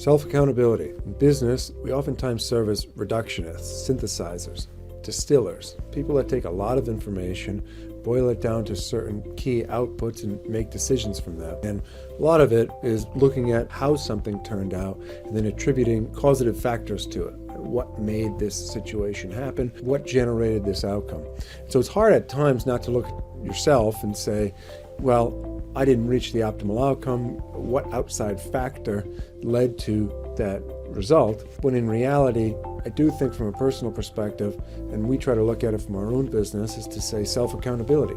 Self-accountability. In business, we oftentimes serve as reductionists, synthesizers, distillers, people that take a lot of information, boil it down to certain key outputs and make decisions from that. And a lot of it is looking at how something turned out and then attributing causative factors to it. What made this situation happen? What generated this outcome? So it's hard at times not to look at yourself and say, well, I didn't reach the optimal outcome. What outside factor led to that result? When in reality, I do think from a personal perspective, and we try to look at it from our own business, is to say self-accountability.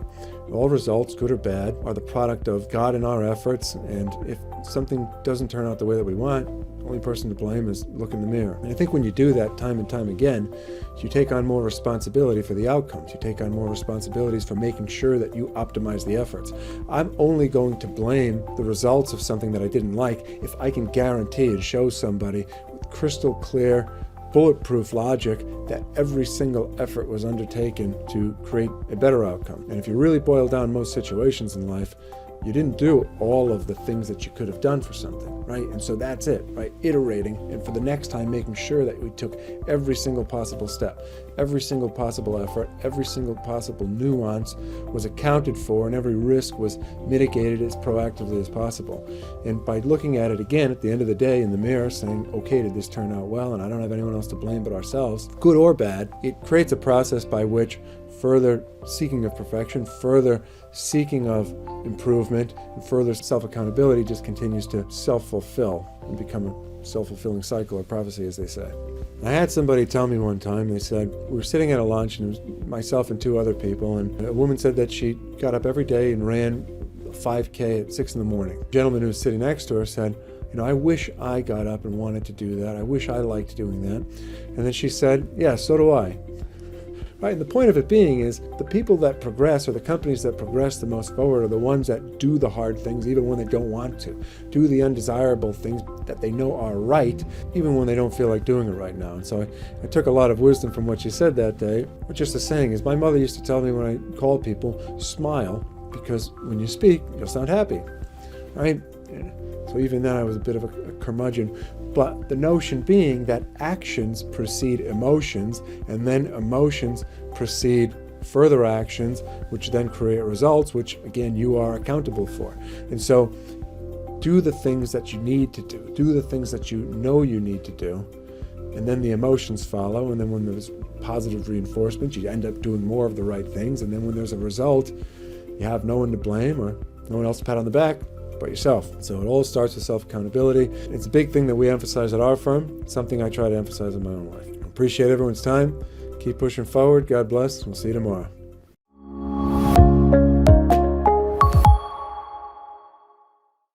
All results, good or bad, are the product of God and our efforts, and if something doesn't turn out the way that we want, the only person to blame is look in the mirror. And I think when you do that time and time again, you take on more responsibility for the outcomes. You take on more responsibilities for making sure that you optimize the efforts. I'm only going to blame the results of something that I didn't like if I can guarantee and show somebody with crystal clear, bulletproof logic that every single effort was undertaken to create a better outcome. And if you really boil down most situations in life, you didn't do all of the things that you could have done for something, right? And so that's it, right? Iterating, and for the next time, making sure that we took every single possible step, every single possible effort, every single possible nuance was accounted for, and every risk was mitigated as proactively as possible. And by looking at it again at the end of the day in the mirror, saying, okay, did this turn out well? And I don't have anyone else to blame but ourselves, good or bad, it creates a process by which further seeking of perfection, further seeking of improvement, and further self-accountability just continues to self-fulfill and become a self-fulfilling cycle or prophecy, as they say. I had somebody tell me one time, they said, we were sitting at a lunch, and it was myself and two other people, and a woman said that she got up every day and ran 5K at 6 in the morning. The gentleman who was sitting next to her said, I wish I got up and wanted to do that. I wish I liked doing that. And then she said, yeah, so do I. Right, and the point of it being is the people that progress, or the companies that progress the most forward, are the ones that do the hard things even when they don't want to, do the undesirable things that they know are right even when they don't feel like doing it right now. And so I took a lot of wisdom from what she said that day. But just the saying is, my mother used to tell me when I called people, smile, because when you speak, you'll sound happy, right? So even then I was a bit of a curmudgeon. But the notion being that actions precede emotions, and then emotions precede further actions, which then create results, which again you are accountable for. And so do the things that you need to do the things that you know you need to do, and then the emotions follow, and then when there's positive reinforcement, you end up doing more of the right things, and then when there's a result, you have no one to blame or no one else to pat on the back but yourself. So it all starts with self-accountability. It's a big thing that we emphasize at our firm. It's something I try to emphasize in my own life. I appreciate everyone's time. Keep pushing forward. God bless. We'll see you tomorrow.